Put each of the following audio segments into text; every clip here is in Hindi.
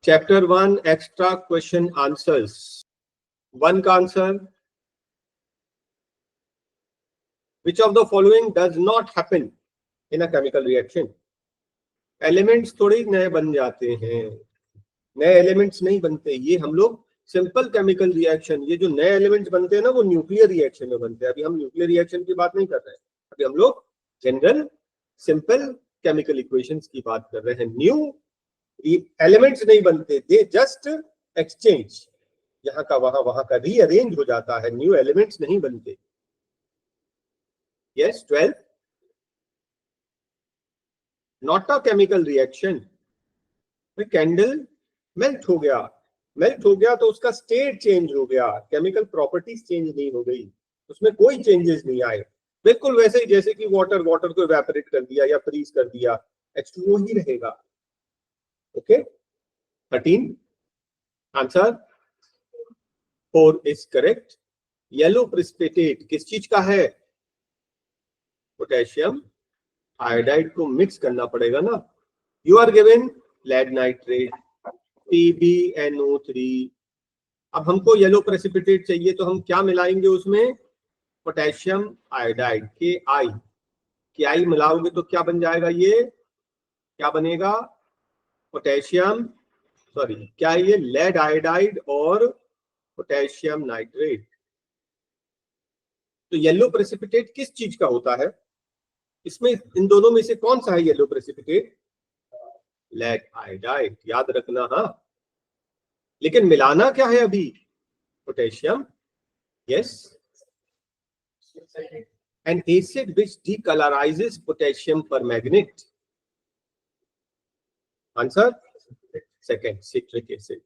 Chapter 1 extra question answers. 1 का answer, which of the following does not happen in a chemical reaction. Elements थोड़े नए बन जाते हैं, नए एलिमेंट्स नहीं बनते। ये हम लोग सिंपल केमिकल रिएक्शन, ये जो नए एलिमेंट्स बनते हैं ना वो न्यूक्लियर रिएक्शन में बनते हैं। अभी हम न्यूक्लियर रिएक्शन की बात नहीं कर रहे हैं, अभी हम लोग जनरल सिंपल केमिकल इक्वेशंस की बात कर रहे हैं। न्यू एलिमेंट्स नहीं बनते, दे जस्ट एक्सचेंज, यहाँ का वहां, वहां का रीअरेंज हो जाता है, न्यू एलिमेंट्स नहीं बनते। Yes 12, not a chemical reaction. Candle melt हो गया तो उसका स्टेट चेंज हो गया, केमिकल प्रॉपर्टीज चेंज नहीं हो गई, उसमें कोई चेंजेस नहीं आए, बिल्कुल वैसे ही जैसे कि वाटर को इवेपोरेट कर दिया या फ्रीज कर दिया, H2O ही रहेगा। Okay 13 answer 4 is correct. Yellow precipitate किस चीज का है? पोटेशियम आयोडाइड को मिक्स करना पड़ेगा ना। You are given lead nitrate PbNO3। अब हमको येलो प्रेसिपिटेट चाहिए तो हम क्या मिलाएंगे उसमें? पोटेशियम आयोडाइड KI मिलाओगे तो क्या बन जाएगा? ये क्या बनेगा? पोटेशियम, सॉरी क्या है ये? लेड आयोडाइड और पोटेशियम नाइट्रेट। तो येलो प्रेसिपिटेट किस चीज का होता है? इसमें इन दोनों में से कौन सा है येलो प्रेसिपिटेट? लेड आयोडाइड, याद रखना। हाँ, लेकिन मिलाना क्या है अभी? Potassium. Yes, an acid which decolorizes potassium permanganate. Answer second, citric acid.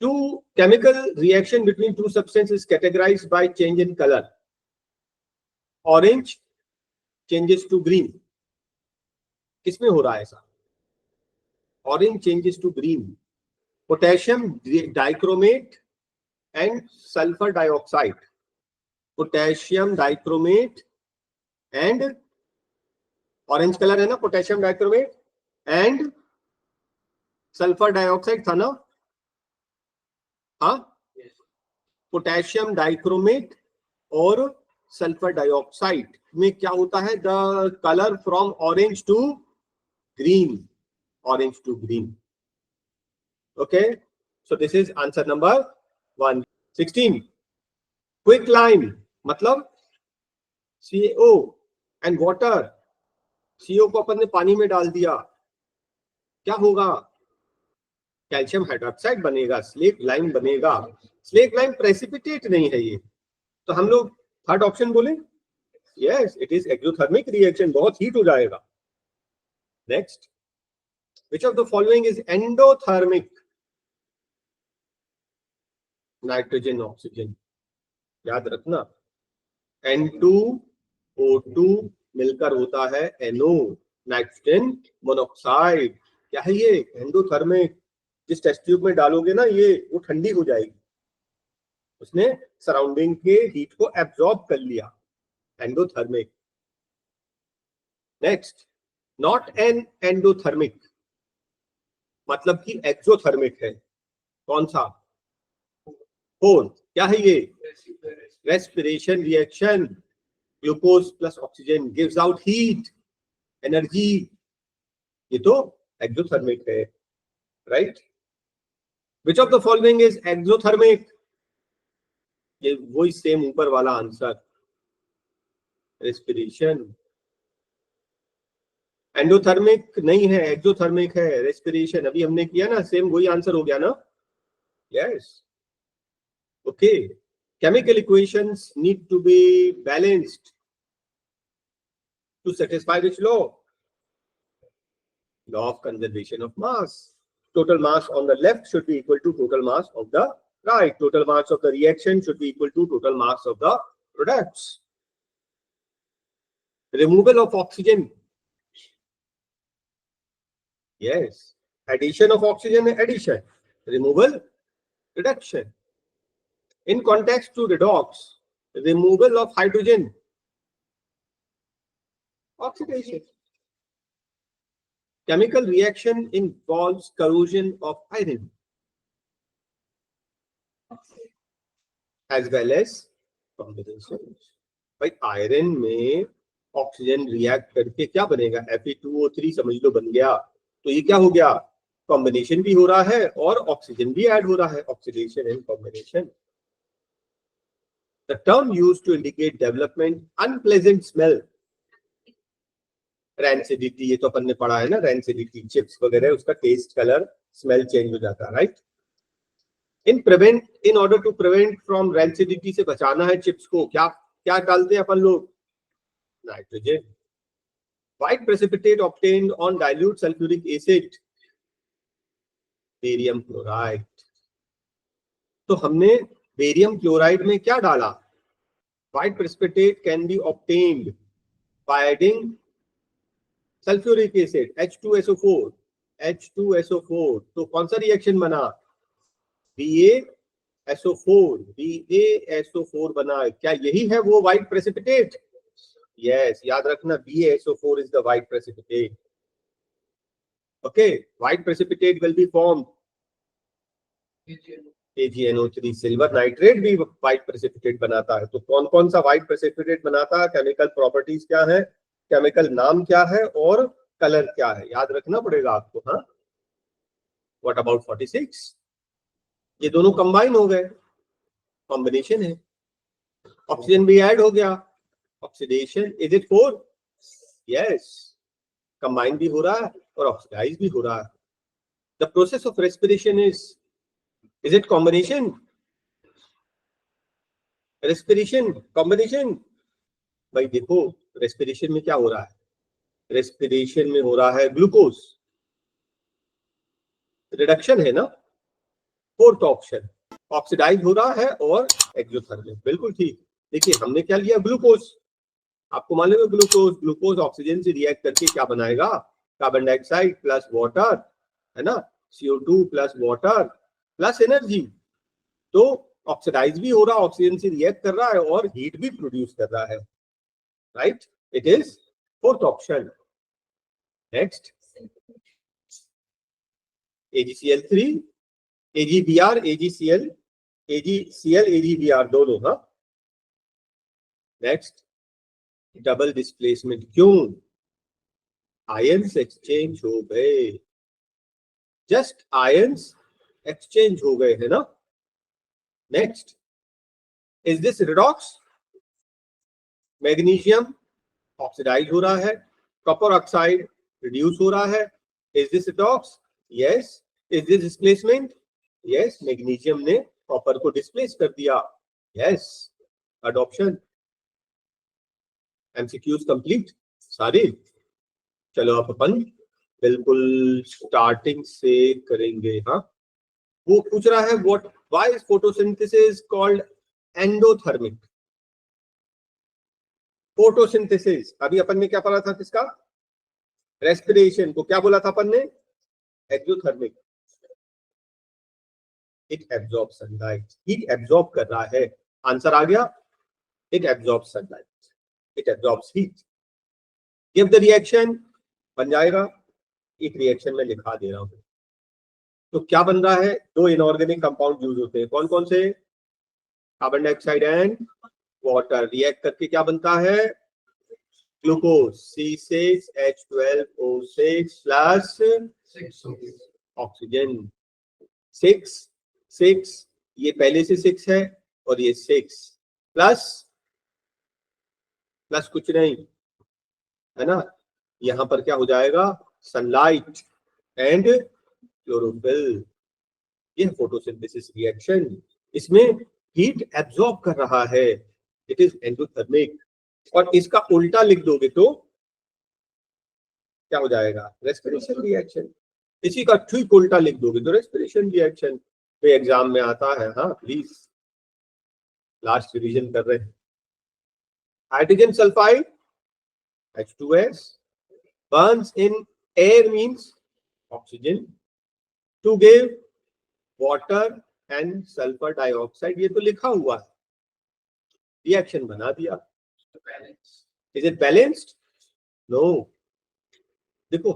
Two chemical reaction between two substances categorized by change in color. Orange changes to green. किसमें हो रहा है ऐसा? Orange changes to green. Potassium dichromate and sulfur dioxide. Potassium dichromate and orange colour है ना, potassium dichromate and sulphur dioxide था ना? हाँ, पोटेशियम डाइक्रोमेट और सल्फर डाइऑक्साइड में क्या होता है? The colour from orange to green, orange to green. Okay, so this is answer number 1। 16 quick lime मतलब CaO एंड वाटर। CO को अपन ने पानी में डाल दिया, क्या होगा? कैल्शियम हाइड्रोक्साइड बनेगा, स्लेट लाइम बनेगा। स्लेट लाइम प्रेसिपिटेट नहीं है ये, तो हम लोग थर्ड ऑप्शन बोले। Yes, it is exothermic reaction, बहुत हीट हो जाएगा। Next, which of the following is endothermic? Nitrogen oxygen, याद रखना। N2O2 मिलकर होता है NO, नाइट्रोजन मोनोऑक्साइड। क्या है ये? एंडोथर्मिक। जिस टेस्ट ट्यूब में डालोगे ना ये, वो ठंडी हो जाएगी, उसने सराउंडिंग के हीट को एब्जॉर्ब कर लिया, endothermic. Next, not an endothermic मतलब कि एक्सोथर्मिक है। कौन सा? 4, क्या है ये? Respiration reaction, glucose plus oxygen gives out heat, energy. ये तो एक्सोथर्मिक है, right? Which of the following is exothermic? ये वही सेम ऊपर वाला आंसर, रेस्पिरेशन। एंडोथर्मिक नहीं है, एक्सोथर्मिक है, रेस्पिरेशन। अभी हमने किया ना, सेम वही आंसर हो गया ना? Yes. Okay, chemical equations need to be balanced to satisfy which law? Law of conservation of mass. Total mass on the left should be equal to total mass of the right. Total mass of the reaction should be equal to total mass of the products. Removal of oxygen. Yes. Addition of oxygen, addition. Removal, reduction. In context to redox, removal of hydrogen, oxidation. chemical reaction involves corrosion of iron as well as combination. भाई आयरन में ऑक्सीजन रिएक्ट करके क्या बनेगा, Fe2O3 समझ लो बन गया। तो ये क्या हो गया, कॉम्बिनेशन भी हो रहा है और ऑक्सीजन भी ऐड हो रहा है, oxidation and combination. The term used to indicate development unpleasant smell, rancidity, ये तो अपन ने पढ़ा है ना, रैंसिडिटी, चिप्स वगैरह उसका टेस्ट, कलर, स्मेल चेंज हो जाता है, right. In order to prevent from rancidity, से बचाना है चिप्स को, क्या क्या डालते हैं अपन लोग, nitrogen. White precipitate obtained on dilute sulphuric acid, barium chloride. तो हमने बेरियम क्लोराइड में क्या डाला, white precipitate can be obtained by adding sulphuric acid H2SO4, H2SO4। तो कौन सा रिएक्शन बना, BaSO4 बना। क्या यही है वो व्हाइट प्रेसिपिटेट, यस, याद रखना BaSO4 is the white precipitate. Okay, white precipitate will be formed AgNO3, silver nitrate भी व्हाइट प्रेसिपिटेट बनाता है। तो कौन कौन सा व्हाइट प्रेसिपिटेट बनाता है, केमिकल प्रॉपर्टीज क्या है, केमिकल नाम क्या है और कलर क्या है, याद रखना पड़ेगा आपको। हाँ, व्हाट अबाउट 46, ये दोनों कंबाइन हो गए, कॉम्बिनेशन है, ऑक्सीजन भी ऐड हो गया, oxidation. Is it 4, yes, combine भी हो रहा है और ऑक्सीडाइज भी हो रहा है। The process of respiration is it combination, respiration combination. भाई देखो, रेस्पिरेशन में क्या हो रहा है, रेस्पिरेशन में हो रहा है ग्लूकोज रिडक्शन है ना, फोर्थ ऑप्शन। ऑक्सीडाइज हो रहा है और एक्सोथर्मिक, बिल्कुल ठीक। देखिए हमने क्या लिया, ग्लूकोज, आपको मालूम है ग्लूकोज ऑक्सीजन से रिएक्ट करके क्या बनाएगा, कार्बन डाइऑक्साइड प्लस वाटर, है ना, CO2 plus water plus energy. तो ऑक्सीडाइज भी हो रहा है, ऑक्सीजन से रिएक्ट कर रहा है और हीट भी प्रोड्यूस कर रहा है, right. It is fourth option. Next, AgCl3, AgBr, AgCl, AgBr दोनों, हाँ। नेक्स्ट, डबल डिस्प्लेसमेंट, क्यों, आयंस एक्सचेंज हो गए, जस्ट आयंस एक्सचेंज हो गए, है ना। Next, is this redox, magnesium oxidise हो रहा है, कॉपर ऑक्साइड रिड्यूस हो रहा है, is this redox, yes. Is this displacement, yes, magnesium ने कॉपर को डिस्प्लेस कर दिया, यस, अडॉप्शन। MCQs कंप्लीट सारे। चलो अब अपन बिल्कुल स्टार्टिंग से करेंगे। हाँ, वो पूछ रहा है what, why is photosynthesis called endothermic. Photosynthesis अभी अपन ने क्या पढ़ा था, किसका, रेस्पिरेशन को क्या बोला था अपन ने, exothermic. It absorb sunlight, heat absorb कर रहा है, आंसर आ गया, it absorb sunlight, it absorbs heat. Give the reaction, बन जाएगा, एक रिएक्शन में लिखा दे रहा हूं। तो क्या बन रहा है, दो इनऑर्गेनिक कंपाउंड यूज होते हैं, कौन कौन से, carbon dioxide and water, react करके क्या बनता है, ग्लूकोज C6H12O6 प्लस ऑक्सीजन। 6 ये पहले से 6 है और ये 6 प्लस कुछ नहीं, है ना, यहां पर क्या हो जाएगा, सनलाइट एंड क्लोरोफिल। ये फोटोसिंथेसिस रिएक्शन, इसमें हीट एब्जॉर्ब कर रहा है, इट इज एंडोथर्मिक। और इसका उल्टा लिख दोगे तो क्या हो जाएगा, रेस्पिरेशन रिएक्शन। इसी का ठीक उल्टा लिख दोगे तो रेस्पिरेशन रिएक्शन। तो एग्जाम में आता है, हाँ प्लीज, लास्ट रिवीजन कर रहे हैं। Hydrogen sulphide H2S burns in air means oxygen to give water and sulfur dioxide, ये तो लिखा हुआ है, रिएक्शन बना दिया। Is it balanced? No. देखो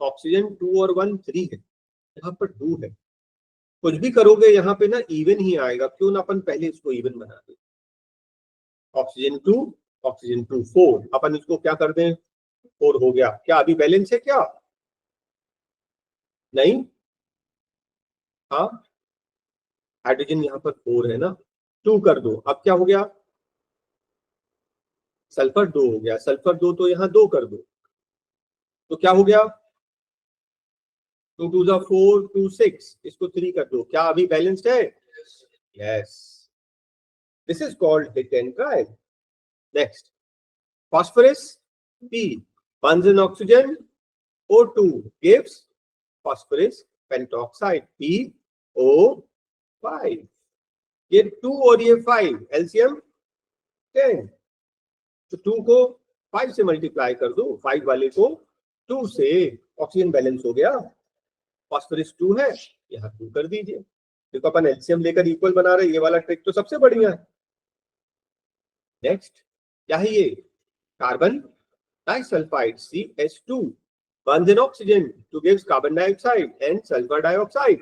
ऑक्सीजन 2 और 1 3 है, यहाँ पर 2 है। कुछ भी करोगे यहाँ पे ना इवन ही आएगा, क्यों ना अपन पहले इसको इवन बना दें। ऑक्सीजन 2 4, अपन इसको क्या कर दें, 4 हो गया। क्या अभी बैलेंस है क्या? नहीं, हाँ हाइड्रोजन यहाँ पर 4 है ना, 2 कर दो। अब क्या हो गया, सल्फर 2 हो गया। सल्फर 2 तो यहाँ 2 कर दो, तो क्या हो गया, 2 2 जा 4 2 6, इसको 3 कर दो। क्या अभी बैलेंस्ड है? Yes, this is called hit and try. Next, phosphorus P bonds in oxygen, O2 gives phosphorus pentoxide PO5। ये 2 और ये 5 एलसीएम 10, तो 2 को 5 से मल्टीप्लाई कर दो, 5 वाले को 2 से, ऑक्सीजन बैलेंस हो गया। फॉस्फोरस 2 है, यहाँ 2 कर दीजिए। देखो अपन एलसीएम लेकर इक्वल बना रहे हैं, ये वाला ट्रिक तो सबसे बढ़िया है। नेक्स्ट क्या है ये, carbon disulfide CH2 bonds in oxygen to give carbon dioxide and sulfur dioxide.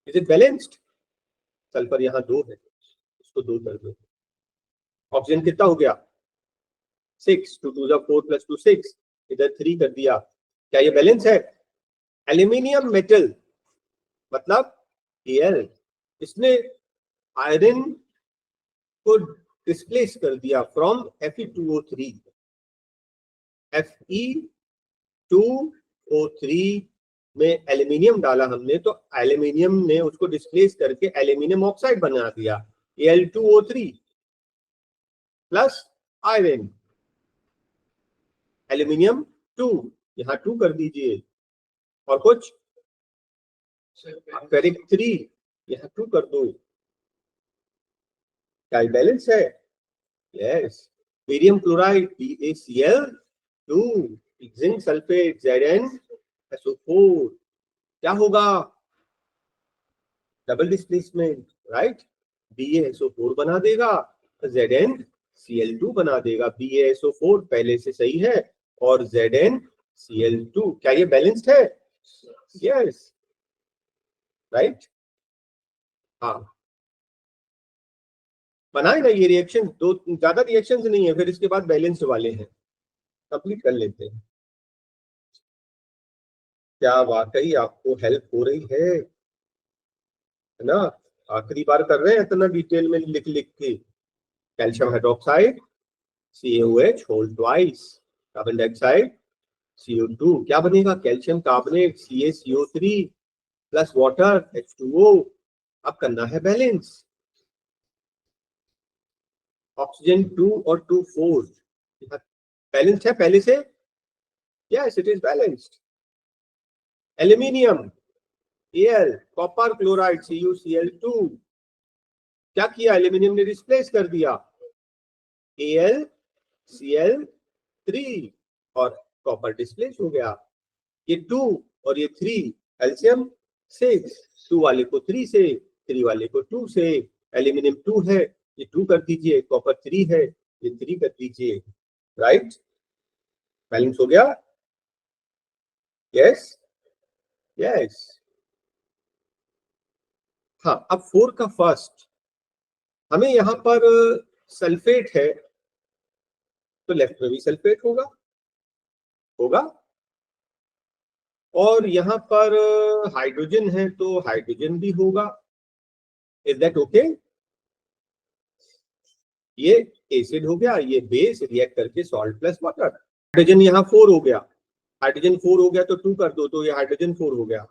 Is it balanced? Sulphur यहाँ 2 है, इसको 2 कर दो। ऑक्सीजन कितना हो गया, 6, 2 2 जा 4 प्लस 2 6, इधर 3 कर दिया। क्या ये बैलेंस है? एल्यूमिनियम मेटल मतलब Al, इसने आयरन को डिस्प्लेस कर दिया फ्रॉम Fe2O3, Fe2O3 में एल्यूमिनियम डाला हमने, तो एल्यूमिनियम ने उसको डिस्प्लेस करके एल्यूमिनियम ऑक्साइड बना दिया, Al2O3 प्लस आयरन, एल्यूमिनियम 2, यहाँ 2 कर दीजिए। और कुछ, फेरिक 3, यहाँ 2 कर दो। क्या बैलेंस है? Yes, barium chloride BaCl2, zinc sulphate ZnSO4, क्या होगा, डबल डिस्प्लेसमेंट, राइट। BaSO4 बना देगा, ZnCl2 बना देगा। BaSO4 पहले से सही है और ZnCl2, क्या ये बैलेंस्ड है? Yes, right. हाँ, बनाए ना ये रिएक्शन, दो ज्यादा रिएक्शंस नहीं है, फिर इसके बाद बैलेंस्ड वाले हैं, कंप्लीट कर लेते हैं। क्या वाकई आपको हेल्प हो रही है ना? आखिरी बार कर रहे हैं इतना डिटेल में लिख लिख के। Calcium hydroxide CaOH whole twice, carbon dioxide CO2, क्या बनेगा, calcium carbonate CaCO3 plus water H2O। अब करना है बैलेंस, ऑक्सीजन 2 और 2 4 बैलेंस है पहले से, yes it is balanced. Aluminium Al, copper chloride CuCl2, क्या किया, एल्यूमिनियम ने रिप्लेस कर दिया, AlCl3 और कॉपर डिस्प्लेस हो गया। ये 2 और ये 3 एलसीएम 6, 2 वाले को 3 से, 3 वाले को 2 से, एल्यूमिनियम 2 है, ये 2 कर दीजिए, कॉपर 3 है, ये 3 कर दीजिए, राइट। बैलेंस हो गया, यस यस। हाँ, अब 4 का फर्स्ट, हमें यहाँ पर सल्फेट है, तो लेफ्ट में भी सल्फेट होगा होगा, और यहाँ पर हाइड्रोजन है तो हाइड्रोजन भी होगा। Is that okay? ये एसिड हो गया, ये बेस रिएक्ट करके सॉल्ट प्लस वाटर। हाइड्रोजन यहाँ 4 हो गया, हाइड्रोजन 4 हो गया तो 2 कर दो, तो ये हाइड्रोजन 4 हो गया।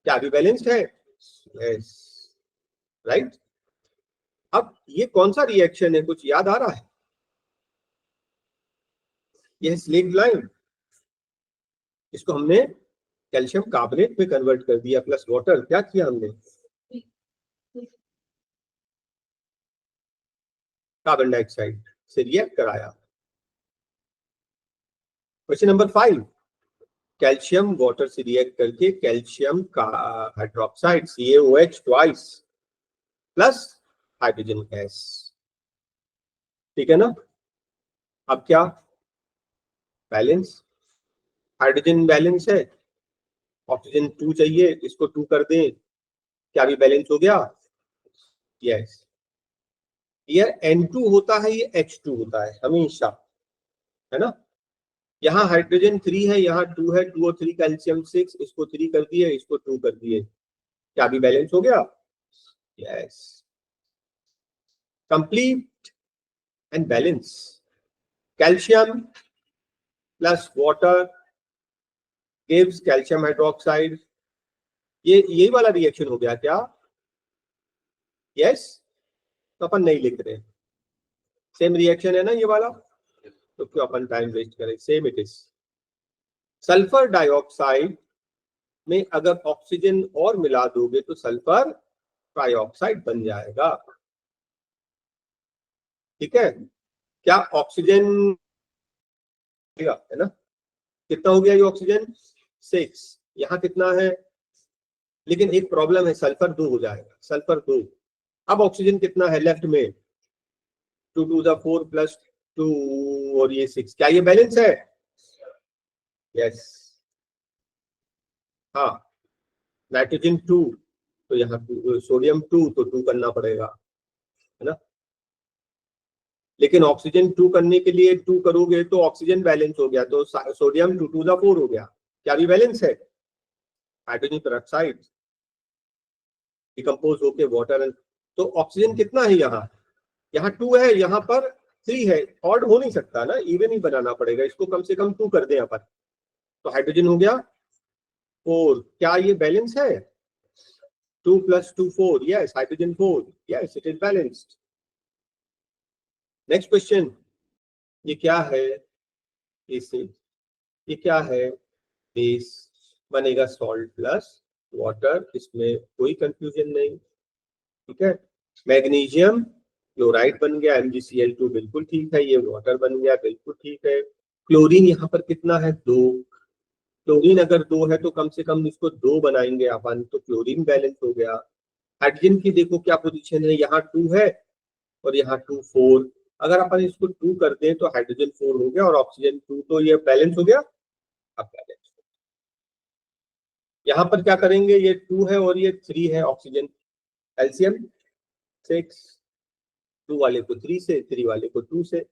क्या अभी बैलेंस्ड है? Yes, right. अब ये कौन सा रिएक्शन है, कुछ याद आ रहा है? ये स्लेग लाइन, इसको हमने कैल्शियम कार्बोनेट में कन्वर्ट कर दिया प्लस वाटर। क्या किया हमने, कार्बन डाइऑक्साइड से रिएक्ट कराया। क्वेश्चन नंबर 5, कैल्शियम वाटर से रिएक्ट करके कैल्शियम का hydroxide CaOH twice plus hydrogen gas, ठीक है ना। अब क्या, बैलेंस, हाइड्रोजन बैलेंस है, ऑक्सीजन 2 चाहिए, इसको 2 कर दें, क्या अभी बैलेंस हो गया? यस। ये N2 होता है, ये H2 होता है हमेशा, है ना। यहाँ हाइड्रोजन 3 है, यहाँ 2 है, 2 और 3 कैल्शियम 6, इसको 3 कर दिए, इसको 2 कर दिए, क्या अभी बैलेंस हो गया? Yes. Complete and balance. Calcium plus water gives calcium hydroxide. ये यही वाला रिएक्शन हो गया क्या? यस। तो अपन नहीं लिख रहे, सेम रिएक्शन है ना ये वाला, तो क्यों अपन टाइम वेस्ट करें, same it is. Sulphur dioxide में अगर ऑक्सीजन और मिला दोगे तो सल्फर ट्राइऑक्साइड बन जाएगा, ठीक है। क्या ऑक्सीजन है ना, कितना हो गया ये ऑक्सीजन? 6, यहाँ कितना है? लेकिन एक प्रॉब्लम है, सल्फर 2 हो जाएगा, सल्फर 2। अब ऑक्सीजन कितना है लेफ्ट में? 2 2 4 प्लस 2 और ये 6, क्या ये बैलेंस है? यस। हाँ, नाइट्रोजन 2, तो यहाँ सोडियम 2, तो 2 करना पड़ेगा, है ना। लेकिन ऑक्सीजन 2 करने के लिए 2 करोगे तो ऑक्सीजन बैलेंस हो गया, तो सोडियम 2 2 4 हो गया, क्या भी बैलेंस है? हाइड्रोजन पेरोक्साइड डिकम्पोज होके वाटर, तो ऑक्सीजन कितना है यहाँ? यहाँ 2 है, यहाँ पर 3 है, ऑड हो नहीं सकता ना, इवन ही बनाना पड़ेगा, इसको कम से कम 2 कर दें अपन, तो हाइड्रोजन हो गया 4, क्या ये बैलेंस है? 2 + 2 4, yes, hydrogen 4, yes, it is balanced. Next question, ये क्या है? इसे, ये क्या है? बेस बनेगा सॉल्ट प्लस वाटर, इसमें कोई कंफ्यूजन नहीं, ठीक है। मैग्नीशियम क्लोराइड बन गया, MgCl2 बिल्कुल ठीक है, ये वाटर बन गया बिल्कुल ठीक है। क्लोरीन यहाँ पर कितना है? 2। क्लोरीन अगर 2 है तो कम से कम इसको 2 बनाएंगे अपन, तो क्लोरीन बैलेंस हो गया। हाइड्रोजन की देखो क्या पोजीशन है, यहाँ 2 है और यहाँ 2 4, अगर अपन इसको 2 कर दें तो हाइड्रोजन 4 हो गया और ऑक्सीजन 2, तो ये बैलेंस हो गया। अब बैलेंस यहाँ पर क्या करेंगे, ये 2 है और ये 3 है, ऑक्सीजन कैल्शियम 6, 2 वाले को 3 से, 3 वाले को 2 से।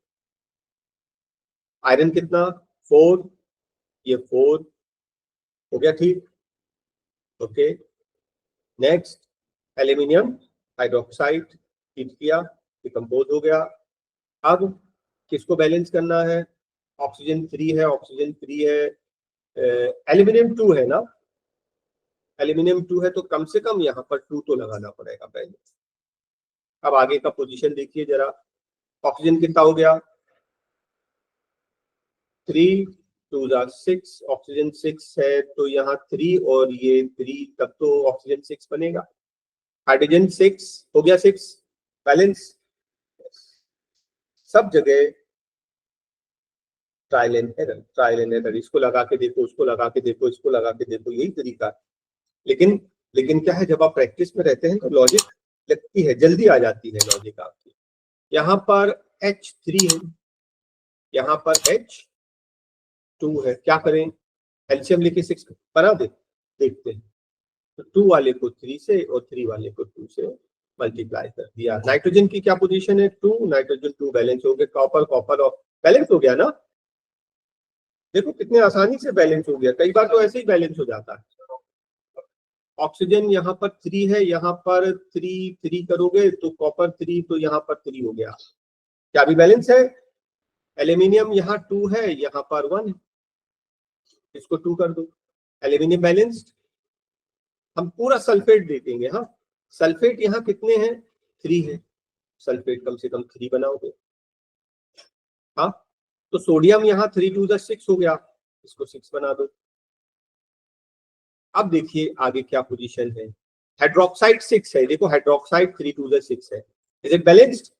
आयरन कितना? 4, ये 4 हो गया, ठीक, okay. Next, aluminium hydroxide heat किया, डिकम्पोज हो गया। अब किसको बैलेंस करना है? ऑक्सीजन 3 है, ऑक्सीजन 3 है, एल्यूमिनियम 2 है ना, एल्यूमिनियम 2 है, तो कम से कम यहाँ पर 2 तो लगाना पड़ेगा पहले। अब आगे का पोजीशन देखिए जरा, ऑक्सीजन कितना हो गया? 3 2 6, ऑक्सीजन 6 है, तो यहाँ 3 और ये 3, तब तो ऑक्सीजन 6 बनेगा। हाइड्रोजन 6 हो गया, 6 बैलेंस। सब जगह trial and error, trial and error, इसको लगा के देखो, उसको लगा के देखो, इसको लगा के देखो, यही तरीका है। लेकिन लेकिन क्या है, जब आप प्रैक्टिस में रहते हैं तो लॉजिक लगती है, जल्दी आ जाती है लॉजिक आपकी। यहाँ पर H3 है, यहाँ पर H2 है, क्या करें? एलसीएम लेके 6 बना दे, देखते हैं। तो 2 वाले को 3 से और 3 वाले को 2 से मल्टीप्लाई कर दिया। नाइट्रोजन की क्या पोजीशन है? 2, नाइट्रोजन 2 बैलेंस हो गया, कॉपर कॉपर और बैलेंस हो गया ना। देखो कितने आसानी से बैलेंस हो गया, कई बार तो ऐसे ही बैलेंस हो जाता है। ऑक्सीजन यहाँ पर 3 है, यहाँ पर 3 3 करोगे तो कॉपर 3, तो यहाँ पर 3 हो गया, क्या भी बैलेंस है? एल्यूमिनियम यहाँ 2 है, यहाँ पर 1 है, इसको 2 कर दो, एल्यूमिनियम बैलेंस्ड। हम पूरा सल्फेट देखेंगे, हाँ, सल्फेट यहाँ कितने हैं? 3 है, सल्फेट कम से कम 3 बनाओगे, हाँ। तो सोडियम यहाँ 3 2 6 हो गया, इसको 6 बना दो। अब देखिए आगे क्या पोजीशन है, हाइड्रोक्साइड 6 है, देखो हाइड्रोक्साइड 3 2 6 है, इज इट बैलेंस्ड?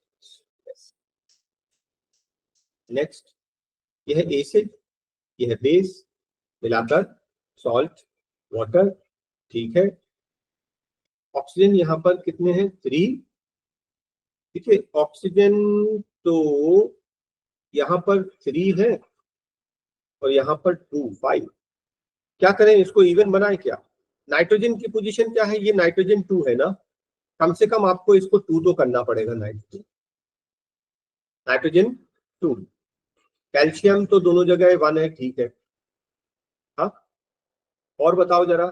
नेक्स्ट, यह है एसिड, यह है बेस, मिलाकर सॉल्ट वाटर, ठीक है। ऑक्सीजन यहाँ पर कितने हैं? 3, ठीक है। ऑक्सीजन तो यहाँ पर 3 है और यहाँ पर 2 5। क्या करें, इसको इवन बनाए क्या? नाइट्रोजन की पोजीशन क्या है? ये नाइट्रोजन 2 है ना, कम से कम आपको इसको 2 तो करना पड़ेगा। नाइट्रोजन 2, कैल्शियम तो दोनों जगह 1 है, ठीक है। हाँ, और बताओ जरा।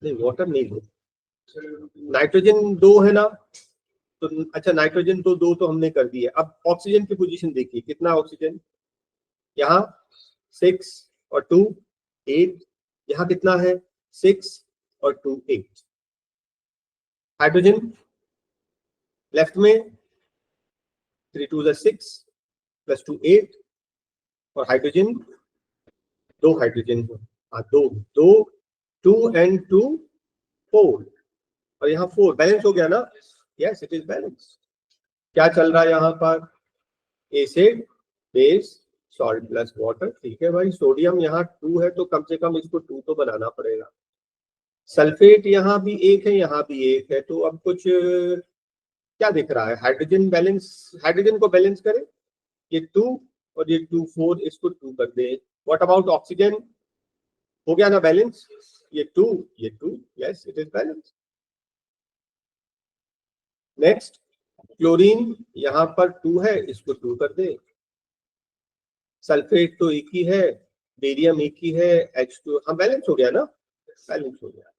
नहीं, वाटर नहीं दो, नाइट्रोजन 2 है ना, तो अच्छा नाइट्रोजन तो 2 तो हमने कर दिए। अब ऑक्सीजन की पोजीशन देखिए, कितना ऑक्सीजन, यहाँ 6 और 2 8, यहाँ कितना है 6 और 2 8। हाइड्रोजन लेफ्ट में 3 2 6 प्लस 2 8, और हाइड्रोजन 2 हाइड्रोजन, हाँ 2 2 2 एंड 2 4, और यहाँ 4 बैलेंस हो गया ना। Yes it is balance. क्या चल रहा है यहाँ पर? Acid base salt plus water, ठीक है भाई। सोडियम यहाँ 2 है तो कम से कम इसको 2 तो बनाना पड़ेगा। सल्फेट यहाँ भी 1 है, यहाँ भी 1 है, तो अब कुछ क्या दिख रहा है? हाइड्रोजन बैलेंस, हाइड्रोजन को बैलेंस करें, ये 2 और ये 2 4, इसको 2 कर दे। What about oxygen? हो गया ना बैलेंस, ये 2 ये 2, yes it is balance. Next chlorine यहाँ पर 2 है, इसको 2 कर दे। सल्फेट तो एक ही है, बेरियम एक ही है, H2, हाँ बैलेंस हो गया ना, बैलेंस हो गया।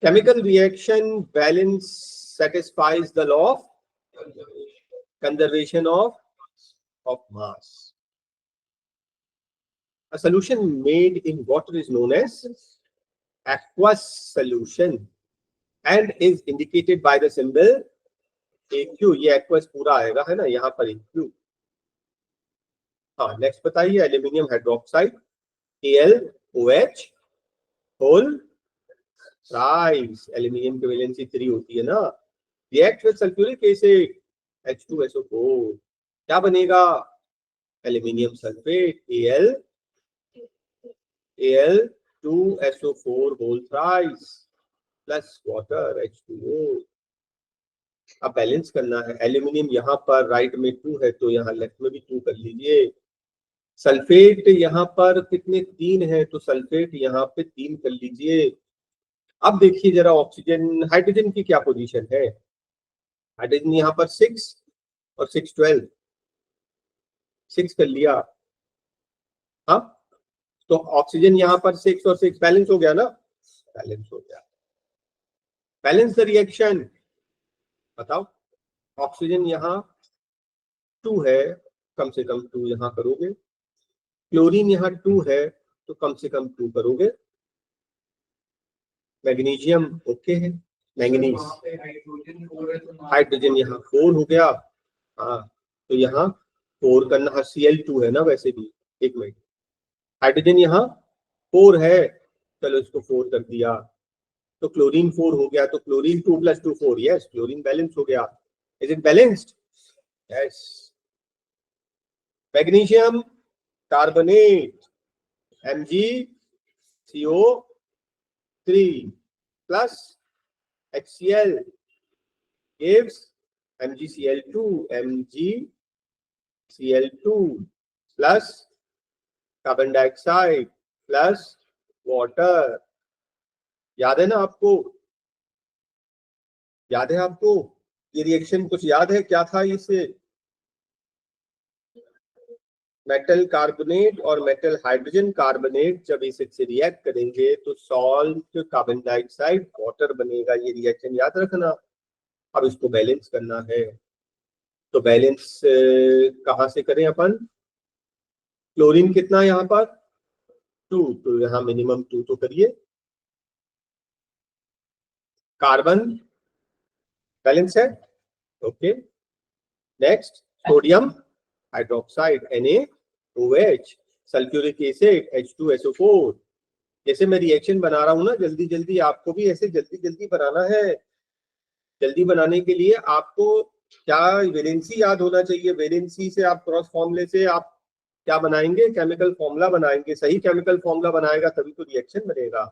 Chemical reaction balance satisfies the law of conservation of mass. A solution made in water is known as aqueous solution and is indicated by the symbol AQ. ये aqueous पूरा आएगा है ना, यहाँ पर AQ। हाँ नेक्स्ट बताइए, aluminium hydroxide AlOH whole thrice, aluminium की वैलेंसी 3 होती है ना, react with sulphuric acid H2SO4, क्या बनेगा? Aluminium sulphate Al2SO4 whole thrice plus water H2O। अब बैलेंस करना है, एल्यूमिनियम यहाँ पर राइट में 2 है तो यहाँ लेफ्ट में भी 2 कर लीजिए। सल्फेट यहाँ पर कितने 3 है, तो सल्फेट यहाँ पे 3 कर लीजिए। अब देखिए जरा ऑक्सीजन, हाइड्रोजन की क्या पोजीशन है? हाइड्रोजन यहाँ पर 6 और 6 12, 6 कर लिया। हाँ तो ऑक्सीजन यहाँ पर 6 और 6 बैलेंस हो गया ना, बैलेंस हो गया। बैलेंस द रिएक्शन, बताओ। ऑक्सीजन यहाँ 2 है, कम से कम 2 यहाँ करोगे। क्लोरीन यहाँ 2 है तो कम से कम 2 करोगे। मैग्नीशियम ओके है, मैंगनीज, हाइड्रोजन यहाँ 4 हो गया। हाँ तो यहाँ 4 करना, Cl2 है ना वैसे भी। एक मिनट, हाइड्रोजन यहाँ 4 है, चलो इसको 4 कर दिया, तो क्लोरीन 4 हो गया, तो chlorine 2 plus 2 4, yes chlorine balance हो गया। Is it balanced? Yes. Magnesium carbonate MgCO3 plus HCl gives MgCl2 plus carbon dioxide plus water. याद है ना आपको? याद है आपको ये रिएक्शन? कुछ याद है क्या था इससे? मेटल कार्बोनेट और मेटल हाइड्रोजन कार्बोनेट जब एसिड से रिएक्ट करेंगे तो सॉल्ट, कार्बन डाइऑक्साइड, वाटर बनेगा। ये रिएक्शन याद रखना। अब इसको बैलेंस करना है, तो बैलेंस कहाँ से करें अपन? क्लोरीन कितना यहाँ पर 2, तो यहाँ मिनिमम 2 तो करिए। कार्बन बैलेंस है, okay. Next sodium hydroxide NaOH, sulphuric acid H2SO4। जैसे मैं रिएक्शन बना रहा हूँ ना जल्दी जल्दी, आपको भी ऐसे जल्दी जल्दी बनाना है। जल्दी बनाने के लिए आपको क्या वैलेंसी याद होना चाहिए। वैलेंसी से आप क्रॉस फॉर्मूले से आप क्या बनाएंगे? केमिकल फॉर्मूला बनाएंगे। सही केमिकल फॉर्मूला बनाएगा तभी तो रिएक्शन बनेगा।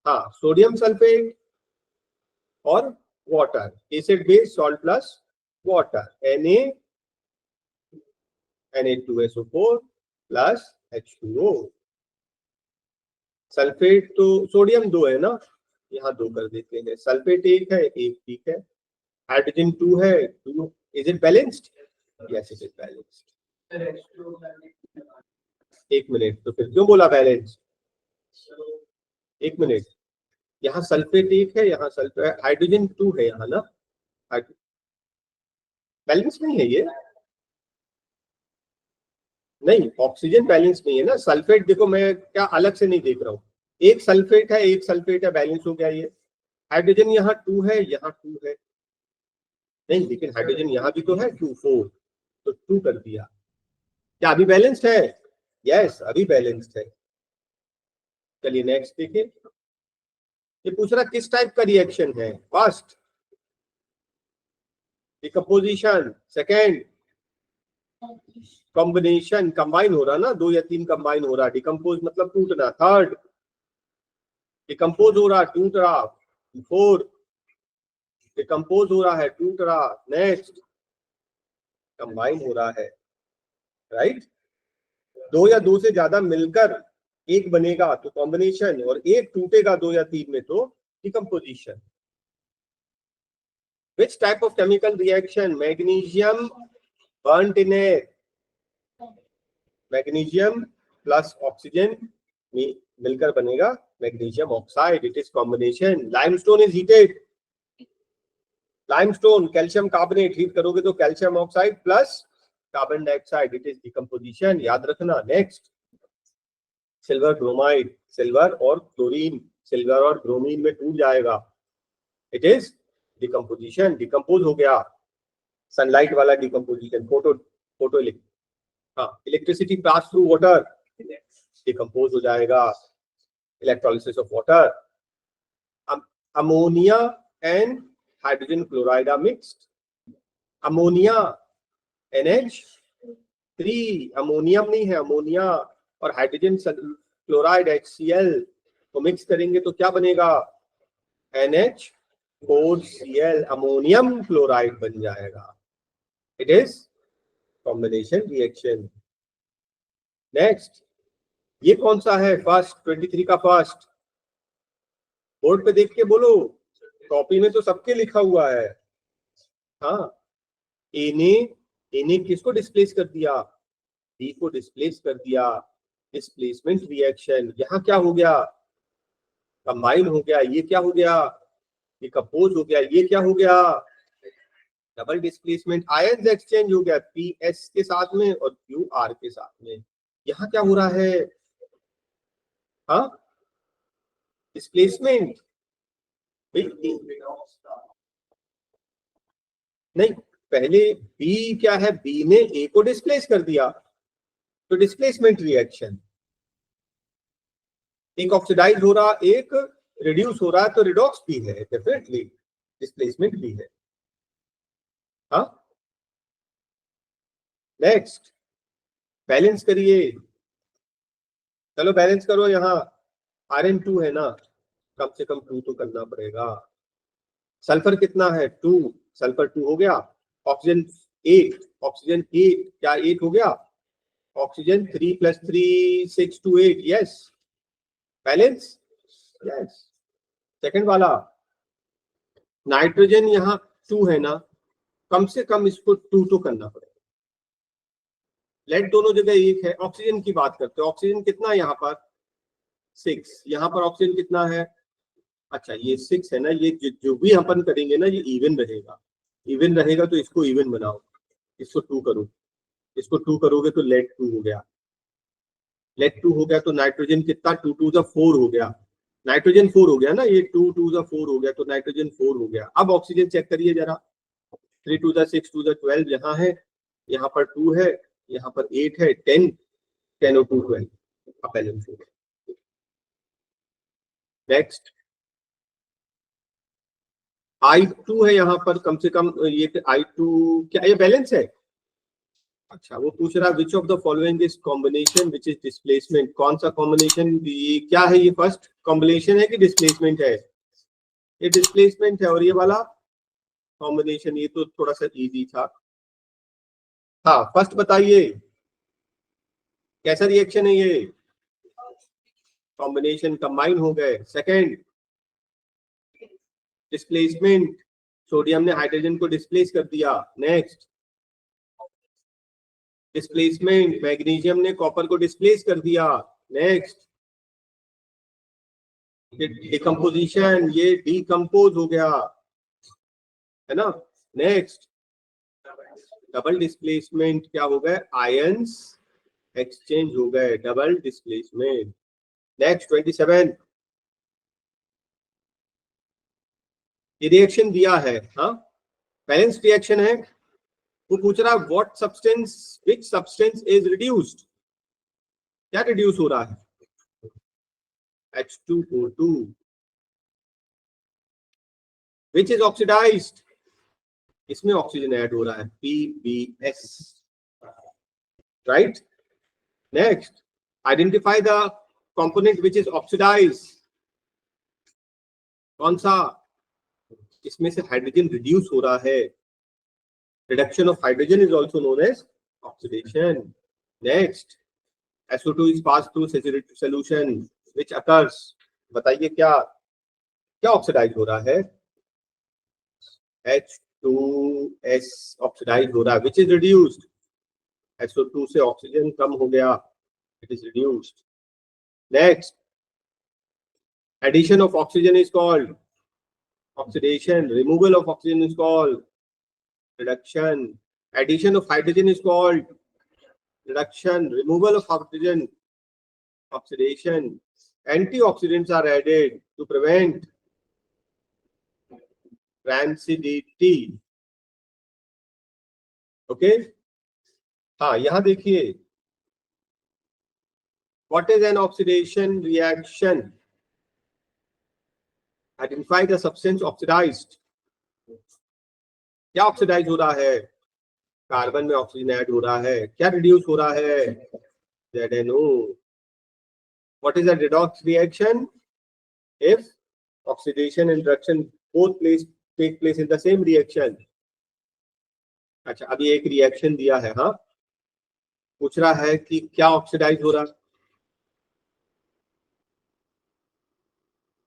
हाँ सोडियम सल्फेट और water, acid base salt plus water Na2SO4 plus H2O। Sulphate तो सोडियम 2 है ना, यहाँ 2 कर देते हैं। सल्फेट 1 है, 1 ठीक है। हाइड्रोजन 2 है, 2। Is it balanced? Yes it is balanced. 1 minute, तो फिर क्यों बोला बैलेंस? 1 मिनट, यहाँ सल्फेट 1 है, यहाँ सल्फेट हाइड्रोजन 2 है यहाँ ना, बैलेंस नहीं है ये। नहीं, ऑक्सीजन बैलेंस नहीं है ना। सल्फेट देखो, मैं क्या अलग से नहीं देख रहा हूँ, एक सल्फेट है, एक सल्फेट है, बैलेंस हो गया ये। हाइड्रोजन यहाँ 2 है, यहाँ 2 है। नहीं, लेकिन हाइड्रोजन यहाँ भी तो है 2 4, तो 2 कर दिया। क्या अभी बैलेंस्ड है? यस, अभी बैलेंस्ड है। चलिए नेक्स्ट देखिए। ये पूछ रहा किस टाइप का रिएक्शन है। First decomposition, second combination, combine हो रहा ना, 2 या 3 कंबाइन हो रहा। डिकम्पोज मतलब टूटना। थर्ड डिकम्पोज हो रहा, टूट रहा। फोर्थ डिकम्पोज हो रहा है, टूट रहा। नेक्स्ट कंबाइन हो रहा है, राइट। 2 या 2 से ज्यादा मिलकर एक बनेगा तो कॉम्बिनेशन, और एक टूटेगा 2 या 3 में तो decomposition. Which type of chemical reaction? Magnesium burnt in air. Magnesium plus oxygen मिलकर बनेगा magnesium oxide. It is combination. Limestone is heated. Limestone calcium carbonate heat करोगे तो calcium oxide plus carbon dioxide. It is decomposition, याद रखना। नेक्स्ट सिल्वर ब्रोमाइड, सिल्वर और क्लोरीन, सिल्वर और ब्रोमीन में टूट जाएगा। इट इज डिकम्पोजिशन, डिकम्पोज हो गया। सनलाइट वाला decomposition, photo electricity pass through water, decompose हो जाएगा। Electrolysis of water. Ammonia and hydrogen chloride are mixed. Ammonia NH3, ammonium नहीं है, अमोनिया और हाइड्रोजन क्लोराइड HCl को मिक्स करेंगे तो क्या बनेगा? NH4Cl, अमोनियम क्लोराइड बन जाएगा। It is combination reaction. Next, ये कौन सा है? फर्स्ट 23 का फर्स्ट, बोर्ड पे देख के बोलो, कॉपी में तो सबके लिखा हुआ है। हाँ, एने किसको डिस्प्लेस कर दिया? डी को डिस्प्लेस कर दिया। Displacement reaction. यहाँ क्या हो गया? कंबाइन हो गया। ये क्या हो गया? ये कंपोज हो गया। ये क्या हो गया? Double displacement. आयंस एक्सचेंज हो गया, PS के साथ में और QR के साथ में। यहाँ क्या हो रहा है? हाँ, डिस्प्लेसमेंट। नहीं, पहले बी क्या है? बी ने ए को डिस्प्लेस कर दिया तो डिस्प्लेसमेंट रिएक्शन। एक ऑक्सीडाइज हो रहा, एक रिड्यूस हो रहा है, तो रिडॉक्स भी है, डेफिनेटली डिस्प्लेसमेंट भी है। हाँ, नेक्स्ट बैलेंस करिए। चलो बैलेंस करो। यहाँ Rn2 है ना, कम से कम 2 तो करना पड़ेगा। सल्फर कितना है? 2, सल्फर 2 हो गया। ऑक्सीजन 8, ऑक्सीजन 8, क्या 8 हो गया? Oxygen 3 + 3 6 to 8, yes balance, yes. Second वाला नाइट्रोजन यहाँ 2 है ना, कम से कम इसको 2 तो करना पड़ेगा। लेड दोनों जगह 1 है। ऑक्सीजन की बात करते हैं, ऑक्सीजन कितना है यहाँ पर? 6। यहाँ पर ऑक्सीजन कितना है? अच्छा, ये 6 है ना। ये जो भी अपन करेंगे ना, ये इवन रहेगा। इवन रहेगा तो इसको इवन बनाओ, इसको 2 करो। इसको 2 करोगे तो लेड 2 हो गया। लेड 2 हो गया तो नाइट्रोजन कितना? 2 2 4 हो गया। नाइट्रोजन 4 हो गया ना, ये 2 2 4 हो गया तो नाइट्रोजन 4 हो गया। अब ऑक्सीजन चेक करिए जरा। 3 2 6 2 12 यहाँ है, यहाँ पर 2 है, यहाँ पर 8 है, 10 10 और 2 12। अब बैलेंस हो गया। नेक्स्ट I2 है यहाँ पर, कम से कम ये I2 क्या ये बैलेंस है? अच्छा, वो पूछ रहा है which of the following is combination which is displacement. कौन सा कॉम्बिनेशन? ये क्या है? ये फर्स्ट कॉम्बिनेशन है कि डिस्प्लेसमेंट है? ये डिस्प्लेसमेंट है। और ये वाला कॉम्बिनेशन, ये तो थोड़ा सा इजी था। हाँ, फर्स्ट बताइए। कैसा रिएक्शन है ये? कॉम्बिनेशन, कंबाइन हो गए। सेकेंड, डिस्प्लेसमेंट, सोडियम ने हाइड्रोजन को डिस्प्लेस कर दिया। नेक्स्ट, डिस्प्लेसमेंट, मैग्नीशियम ने कॉपर को डिस्प्लेस कर दिया। नेक्स्ट, डिकम्पोजिशन, ये डिकम्पोज हो गया, है ना। नेक्स्ट, डबल डिस्प्लेसमेंट, क्या हो गए? आयंस एक्सचेंज हो गए, डबल डिस्प्लेसमेंट। नेक्स्ट 27, ये रिएक्शन दिया है, हाँ, बैलेंस रिएक्शन है। वो पूछ रहा है what substance, which substance is reduced, क्या रिड्यूस हो रहा है? H2O2, विच इज ऑक्सीडाइज्ड, इसमें ऑक्सीजन ऐड हो रहा है, PbS, right. Next, identify the component which is oxidised, कौन सा? इसमें से हाइड्रोजन रिड्यूस हो रहा है, reduction of hydrogen is also known as oxidation. Next, SO2 is passed through saturated solution which occurs, बताइए क्या क्या ऑक्सीडाइज हो रहा है? H2S ऑक्सीडाइज हो रहा है, which is reduced, SO2 से ऑक्सीजन कम हो गया, it is reduced. Next, addition of oxygen is called oxidation, removal of oxygen is called reduction, addition of hydrogen is called reduction, removal of oxygen, oxidation. Antioxidants are added to prevent rancidity. Okay, हाँ, यहां देखिए, what is an oxidation reaction? Identify the substance oxidized. क्या ऑक्सीडाइज हो रहा है? कार्बन में ऑक्सीजन ऐड हो रहा है, क्या रिड्यूस हो रहा है? ZNO. What is a redox reaction? If oxidation and reduction both take place in the same reaction. अच्छा, अभी एक रिएक्शन दिया है, हाँ, पूछ रहा है कि क्या ऑक्सीडाइज हो रहा है?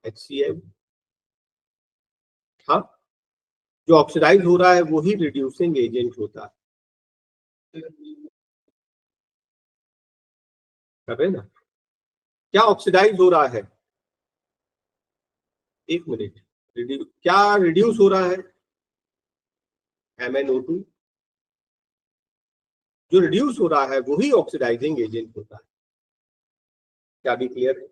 HCl, हाँ, जो ऑक्सीडाइज हो रहा है वही रिड्यूसिंग एजेंट होता है, कर रहे ना? क्या ऑक्सीडाइज हो रहा है? एक मिनट, क्या रिड्यूस हो रहा है? MnO2, जो रिड्यूस हो रहा है वही ऑक्सीडाइजिंग एजेंट होता है। क्या भी क्लियर है?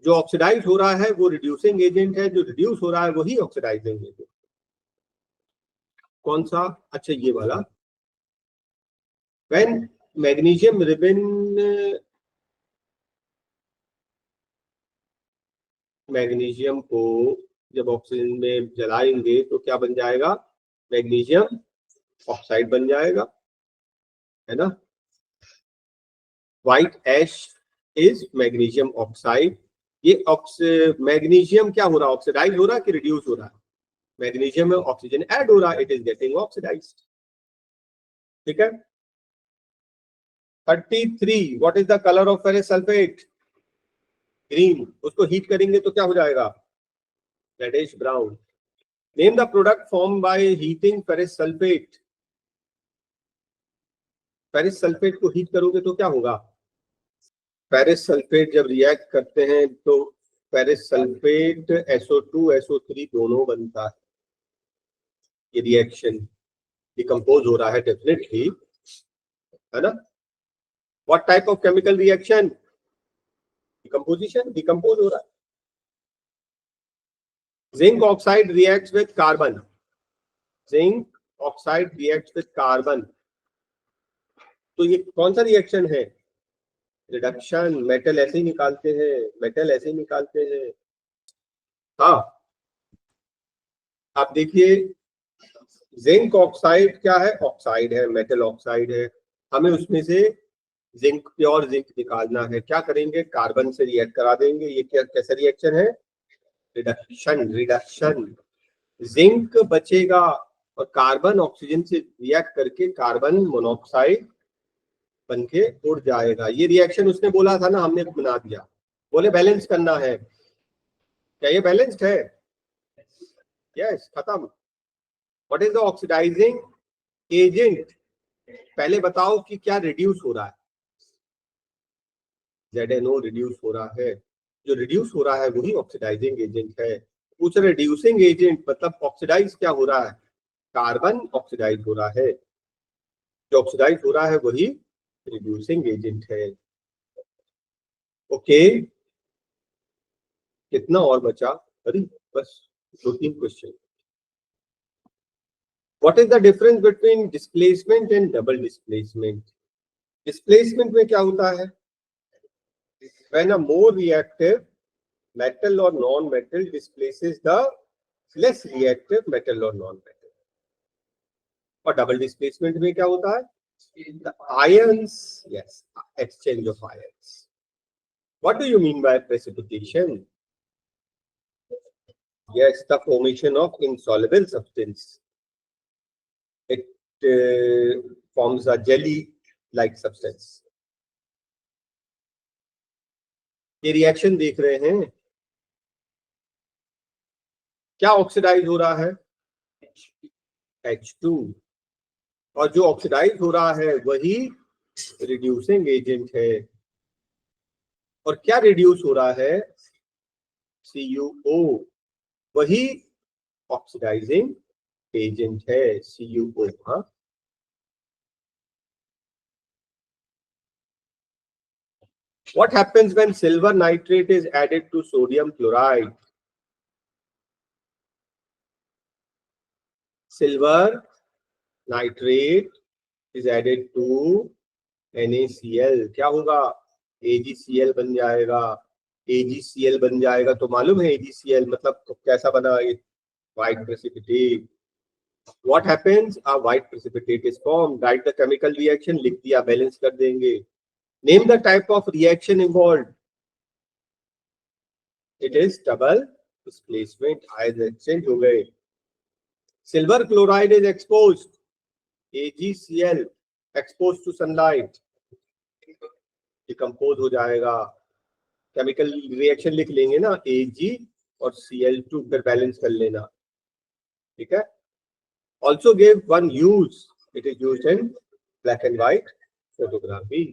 जो ऑक्सीडाइज हो रहा है वो रिड्यूसिंग एजेंट है, जो रिड्यूस हो रहा है वही ऑक्सीडाइजिंग एजेंट। कौन सा? अच्छा, ये वाला, व्हेन मैग्नीशियम रिबन, मैग्नीशियम को जब ऑक्सीजन में जलाएंगे तो क्या बन जाएगा? मैग्नीशियम ऑक्साइड बन जाएगा, है ना। White ash is magnesium oxide. ये मैग्नीशियम क्या हो रहा है? ऑक्सीडाइज हो रहा है कि रिड्यूस हो रहा है? मैग्नीशियम में ऑक्सीजन ऐड हो रहा है, इट इज गेटिंग ऑक्सीडाइज्ड, ठीक है। 33, what is the colour of ferrous sulphate? Green. उसको हीट करेंगे तो क्या हो जाएगा? Reddish brown. Name the product form by heating ferrous sulphate. Ferrous sulphate को हीट करोगे तो क्या होगा? फेरस सल्फेट जब रिएक्ट करते हैं तो फेरस सल्फेट SO2 SO3 दोनों बनता है। ये रिएक्शन डिकम्पोज हो रहा है डेफिनेटली, है ना। What type of chemical reaction? Decomposition, decompose हो रहा है। Zinc oxide reacts with carbon, zinc oxide reacts with carbon, तो ये कौन सा रिएक्शन है? रिडक्शन। मेटल ऐसे ही निकालते हैं, मेटल ऐसे ही निकालते हैं, हाँ। आप देखिए, जिंक ऑक्साइड क्या है? ऑक्साइड है, मेटल ऑक्साइड है, हमें उसमें से जिंक, प्योर जिंक निकालना है। क्या करेंगे? कार्बन से रिएक्ट करा देंगे। ये क्या, कैसा रिएक्शन है? Reduction, reduction. जिंक बचेगा और कार्बन ऑक्सीजन से रिएक्ट करके कार्बन मोनोऑक्साइड बन के उड़ जाएगा। ये रिएक्शन उसने बोला था ना, हमने बना दिया। बोले बैलेंस करना है, क्या ये बैलेंस्ड है? यस, खत्म। What is the oxidising agent? पहले बताओ कि क्या रिड्यूस हो रहा है। ZNO रिड्यूस हो रहा है, जो रिड्यूस हो रहा है वही ऑक्सीडाइजिंग एजेंट है। कुछ रिड्यूसिंग एजेंट मतलब ऑक्सीडाइज क्या हो रहा है? कार्बन ऑक्सीडाइज हो रहा है, जो ऑक्सीडाइज हो रहा है वही रिड्यूसिंग एजेंट है। ओके, कितना और बचा? अरे बस 2-3 question. What is the difference between displacement and double displacement? Displacement में क्या होता है? When a more reactive metal or non-metal displaces the less reactive metal or non-metal. और डबल डिस्प्लेसमेंट में क्या होता है? The ions, yes, exchange of ions. What do you mean by precipitation? Yes, the formation of insoluble substance. It forms a jelly-like substance. ये रिएक्शन देख रहे हैं, क्या ऑक्सीडाइज हो रहा है? H2, और जो ऑक्सीडाइज हो रहा है वही रिड्यूसिंग एजेंट है। और क्या रिड्यूस हो रहा है? CuO, वही ऑक्सीडाइजिंग एजेंट है, CuO। हाँ, what happens when silver nitrate is added to sodium chloride? Silver nitrate is added to NaCl, क्या होगा? AgCl बन जाएगा। AgCl बन जाएगा तो मालूम है AgCl मतलब तो कैसा बना? White precipitate. What happens? A white precipitate is formed. Write the chemical reaction, लिख दिया, बैलेंस कर देंगे। Name the type of reaction involved. It is double displacement, ion exchange हो गए। Silver chloride is exposed, AgCl exposed to sunlight, decompose हो जाएगा। केमिकल रिएक्शन लिख लेंगे ना, Ag और Cl2, फिर बैलेंस कर लेना, ठीक है। Also give one use, it is used in black and white photography.